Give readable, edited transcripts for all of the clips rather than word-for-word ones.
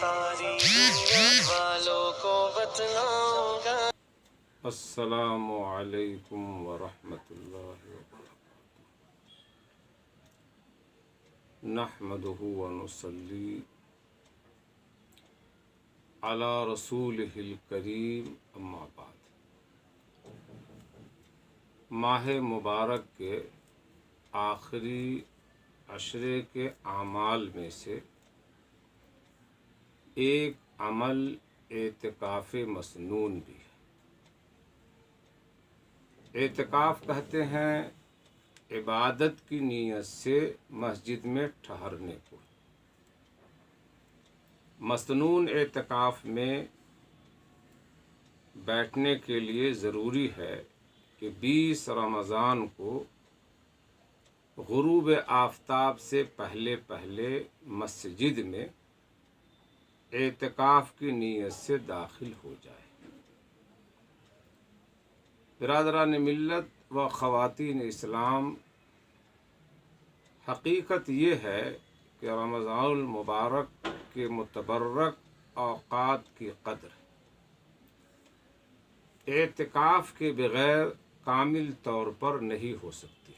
ساری دنیا والوں کو بتلاؤں گا۔ السلام علیکم ورحمۃ اللہ وبرکاتہ۔ نحمدہ ونصلی علی رسولہ الکریم، اما بعد۔ ماہ مبارک کے آخری عشرے کے اعمال میں سے ایک عمل اعتکاف مسنون بھی ہے۔ اعتکاف کہتے ہیں عبادت کی نیت سے مسجد میں ٹھہرنے کو۔ مسنون اعتکاف میں بیٹھنے کے لیے ضروری ہے کہ 20 رمضان کو غروب آفتاب سے پہلے مسجد میں اعتکاف کی نیت سے داخل ہو جائے۔ برادران ملت و خواتین اسلام، حقیقت یہ ہے کہ رمضان المبارک کے متبرک اوقات کی قدر اعتکاف کے بغیر کامل طور پر نہیں ہو سکتی۔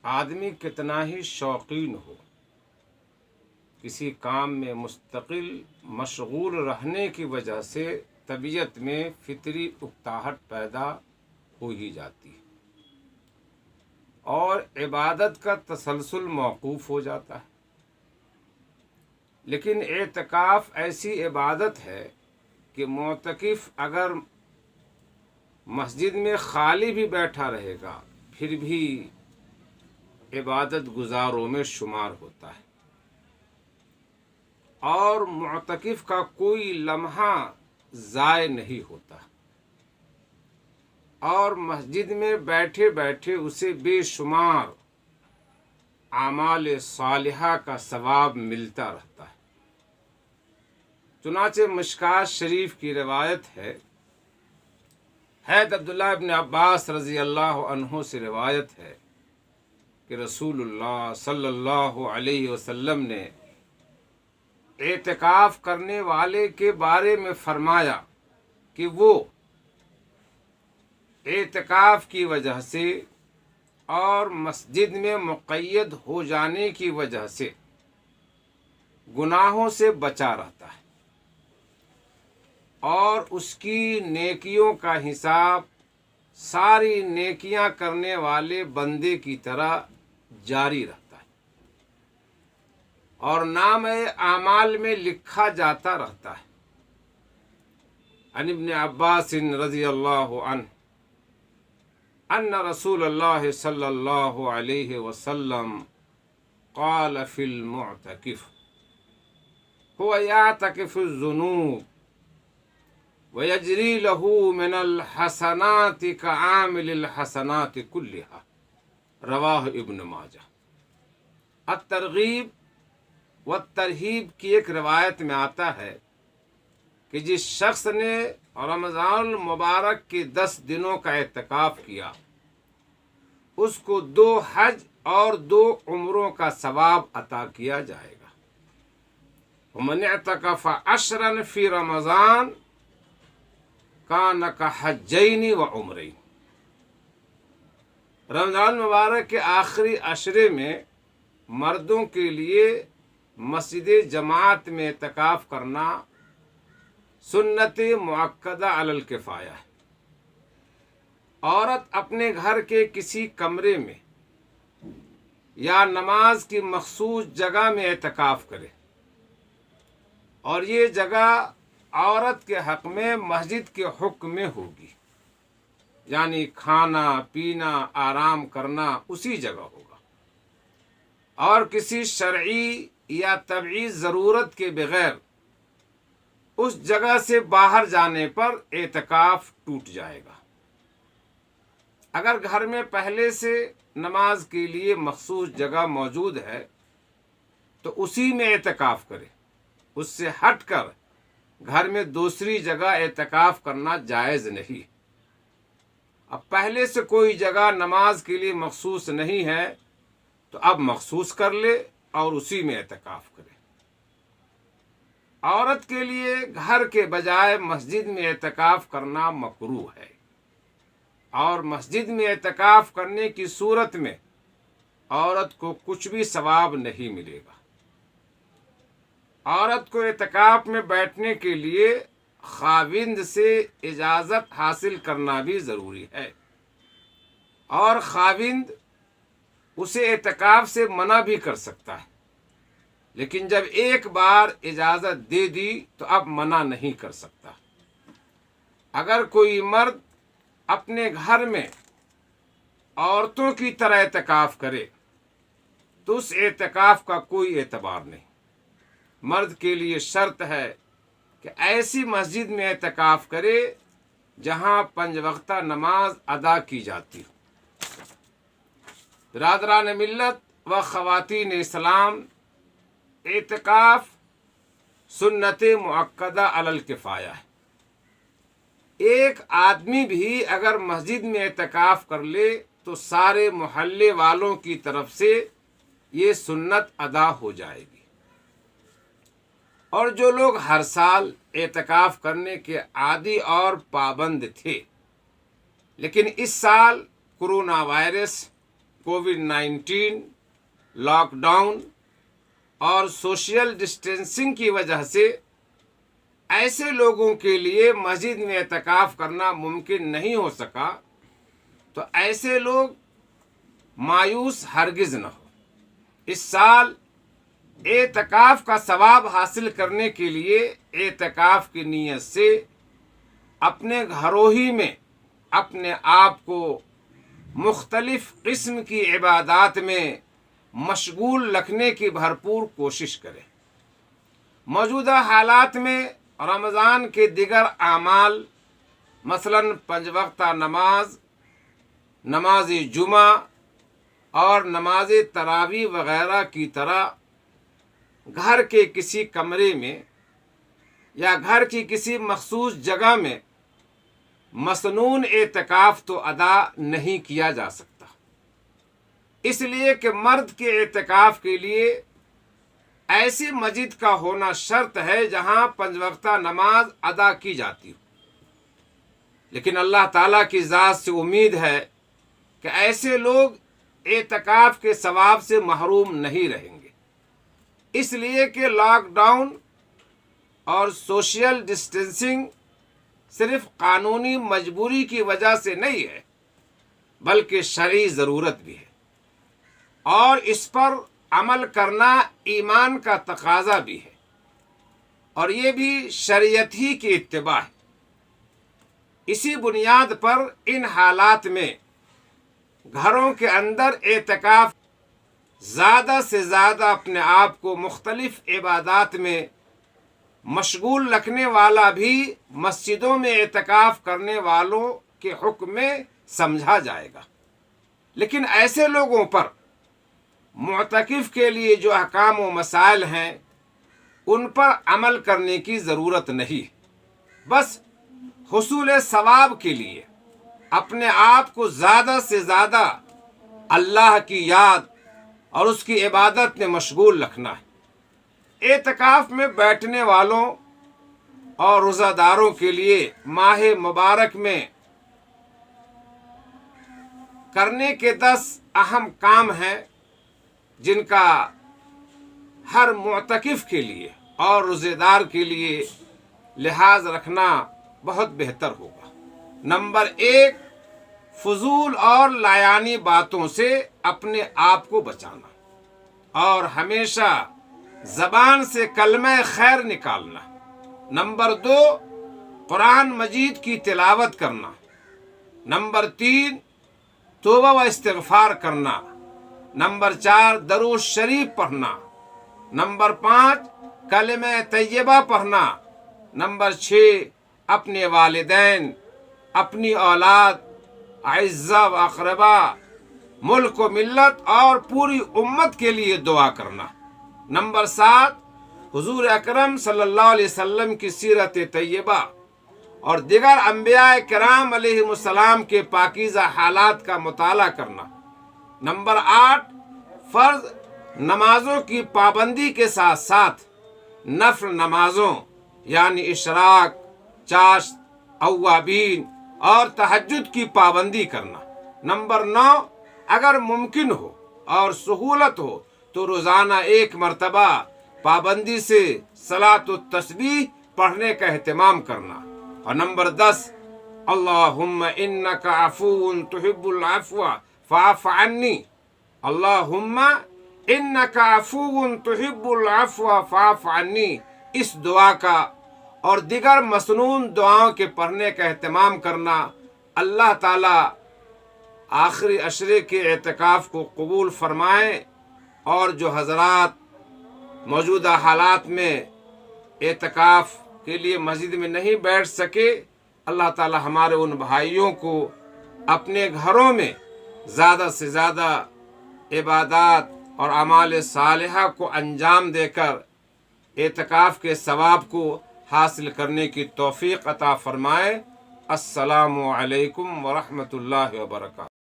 آدمی کتنا ہی شوقین ہو، کسی کام میں مستقل مشغول رہنے کی وجہ سے طبیعت میں فطری اکتاہٹ پیدا ہو ہی جاتی ہے اور عبادت کا تسلسل موقوف ہو جاتا ہے۔ لیکن اعتکاف ایسی عبادت ہے کہ معتکف اگر مسجد میں خالی بھی بیٹھا رہے گا پھر بھی عبادت گزاروں میں شمار ہوتا ہے، اور معتکف کا کوئی لمحہ ضائع نہیں ہوتا، اور مسجد میں بیٹھے بیٹھے اسے بے شمار اعمال صالحہ کا ثواب ملتا رہتا ہے۔ چنانچہ مشکوٰۃ شریف کی روایت ہے، حضرت عبداللہ ابن عباس رضی اللہ عنہ سے روایت ہے کہ رسول اللہ صلی اللہ علیہ وسلم نے اعتکاف کرنے والے کے بارے میں فرمایا کہ وہ اعتکاف کی وجہ سے اور مسجد میں مقید ہو جانے کی وجہ سے گناہوں سے بچا رہتا ہے، اور اس کی نیکیوں کا حساب ساری نیکیاں کرنے والے بندے کی طرح جاری رہتا ہے، اور نام اعمال میں لکھا جاتا رہتا ہے۔ عن ابن عباس رضی اللہ عنہ ان رسول اللہ صلی اللہ علیہ وسلم قال فی المعتکف هو یعتکف الذنوب ویجری له من الحسنات کعامل الحسنات كلها، رواہ ابن ماجہ۔ الترغیب والترہیب کی ایک روایت میں آتا ہے کہ جس شخص نے رمضان المبارک کے 10 دنوں کا اعتکاف کیا اس کو 2 حج اور 2 عمروں کا ثواب عطا کیا جائے گا۔ ومن اعتکف 10 فی رمضان کان کحجین و عمرین۔ رمضان مبارک کے آخری عشرے میں مردوں کے لیے مسجد جماعت میں اعتکاف کرنا سنت مؤکدہ علی الکفایہ ہے۔ عورت اپنے گھر کے کسی کمرے میں یا نماز کی مخصوص جگہ میں اعتکاف کرے، اور یہ جگہ عورت کے حق میں مسجد کے حکم میں ہوگی، یعنی کھانا پینا آرام کرنا اسی جگہ ہوگا، اور کسی شرعی یا طبعی ضرورت کے بغیر اس جگہ سے باہر جانے پر اعتکاف ٹوٹ جائے گا۔ اگر گھر میں پہلے سے نماز کے لیے مخصوص جگہ موجود ہے تو اسی میں اعتکاف کرے، اس سے ہٹ کر گھر میں دوسری جگہ اعتکاف کرنا جائز نہیں۔ اب پہلے سے کوئی جگہ نماز کے لیے مخصوص نہیں ہے تو اب مخصوص کر لے اور اسی میں اعتکاف کرے۔ عورت کے لیے گھر کے بجائے مسجد میں اعتکاف کرنا مکروہ ہے، اور مسجد میں اعتکاف کرنے کی صورت میں عورت کو کچھ بھی ثواب نہیں ملے گا۔ عورت کو اعتکاف میں بیٹھنے کے لیے خاوند سے اجازت حاصل کرنا بھی ضروری ہے، اور خاوند اسے اعتکاف سے منع بھی کر سکتا ہے، لیکن جب ایک بار اجازت دے دی تو اب منع نہیں کر سکتا۔ اگر کوئی مرد اپنے گھر میں عورتوں کی طرح اعتکاف کرے تو اس اعتکاف کا کوئی اعتبار نہیں۔ مرد کے لیے شرط ہے کہ ایسی مسجد میں اعتکاف کرے جہاں 5 وقتہ نماز ادا کی جاتی ہو۔ برادران ملت و خواتین اسلام، اعتکاف سنت مؤکدہ علی الکفایہ ہے۔ ایک آدمی بھی اگر مسجد میں اعتکاف کر لے تو سارے محلے والوں کی طرف سے یہ سنت ادا ہو جائے گی۔ اور جو لوگ ہر سال اعتکاف کرنے کے عادی اور پابند تھے، لیکن اس سال کرونا وائرس، کووڈ-19، لاک ڈاؤن اور سوشل ڈسٹینسنگ کی وجہ سے ایسے لوگوں کے لیے مسجد میں اعتکاف کرنا ممکن نہیں ہو سکا، تو ایسے لوگ مایوس ہرگز نہ ہو۔ اس سال اعتکاف کا ثواب حاصل کرنے کے لیے اعتکاف کی نیت سے اپنے گھروں ہی میں اپنے آپ کو مختلف قسم کی عبادات میں مشغول رکھنے کی بھرپور کوشش کریں۔ موجودہ حالات میں رمضان کے دیگر اعمال مثلاً 5 وقتہ نماز، نماز جمعہ اور نماز تراویح وغیرہ کی طرح گھر کے کسی کمرے میں یا گھر کی کسی مخصوص جگہ میں مسنون اعتکاف تو ادا نہیں کیا جا سکتا، اس لیے کہ مرد کے اعتکاف کے لیے ایسی مسجد کا ہونا شرط ہے جہاں 5 وقتہ نماز ادا کی جاتی ہو۔ لیکن اللہ تعالیٰ کی ذات سے امید ہے کہ ایسے لوگ اعتکاف کے ثواب سے محروم نہیں رہیں گے، اس لیے کہ لاک ڈاؤن اور سوشل ڈسٹینسنگ صرف قانونی مجبوری کی وجہ سے نہیں ہے، بلکہ شرعی ضرورت بھی ہے، اور اس پر عمل کرنا ایمان کا تقاضا بھی ہے، اور یہ بھی شریعت ہی کی اتباع ہے۔ اسی بنیاد پر ان حالات میں گھروں کے اندر اعتکاف زیادہ سے زیادہ اپنے آپ کو مختلف عبادات میں مشغول رکھنے والا بھی مسجدوں میں اعتکاف کرنے والوں کے حکم میں سمجھا جائے گا۔ لیکن ایسے لوگوں پر معتکف کے لیے جو احکام و مسائل ہیں ان پر عمل کرنے کی ضرورت نہیں، بس حصول ثواب کے لیے اپنے آپ کو زیادہ سے زیادہ اللہ کی یاد اور اس کی عبادت میں مشغول رکھنا ہے۔ اعتکاف میں بیٹھنے والوں اور روزہ داروں کے لیے ماہ مبارک میں کرنے کے 10 اہم کام ہیں جن کا ہر معتکف کے لیے اور روزے دار کے لیے لحاظ رکھنا بہت بہتر ہوگا۔ نمبر 1، فضول اور لایانی باتوں سے اپنے آپ کو بچانا اور ہمیشہ زبان سے کلمہ خیر نکالنا۔ نمبر 2، قرآن مجید کی تلاوت کرنا۔ نمبر 3، توبہ و استغفار کرنا۔ نمبر 4، درود شریف پڑھنا۔ نمبر 5، کلمہ طیبہ پڑھنا۔ نمبر 6، اپنے والدین، اپنی اولاد، اعزا و اقربا، ملک و ملت اور پوری امت کے لیے دعا کرنا۔ نمبر 7، حضور اکرم صلی اللہ علیہ وسلم کی سیرت طیبہ اور دیگر انبیاء کرام علیہم السلام کے پاکیزہ حالات کا مطالعہ کرنا۔ نمبر 8، فرض نمازوں کی پابندی کے ساتھ ساتھ نفل نمازوں یعنی اشراق، چاشت، اوابین اور تہجد کی پابندی کرنا۔ نمبر 9، اگر ممکن ہو اور سہولت ہو تو روزانہ 1 مرتبہ پابندی سے صلاۃ التسبیح پڑھنے کا اہتمام کرنا۔ اور نمبر 10، اللہم انک عفو تحب العفو فاعف عنی، اللہم انک عفو تحب العفو فاعف عنی، اس دعا کا اور دیگر مسنون دعاؤں کے پڑھنے کا اہتمام کرنا۔ اللہ تعالیٰ آخری عشرے کے اعتکاف کو قبول فرمائے، اور جو حضرات موجودہ حالات میں اعتکاف کے لیے مسجد میں نہیں بیٹھ سکے، اللہ تعالیٰ ہمارے ان بھائیوں کو اپنے گھروں میں زیادہ سے زیادہ عبادات اور اعمال صالحہ کو انجام دے کر اعتکاف کے ثواب کو حاصل کرنے کی توفیق عطا فرمائے۔ السلام علیکم ورحمۃ اللہ وبرکاتہ۔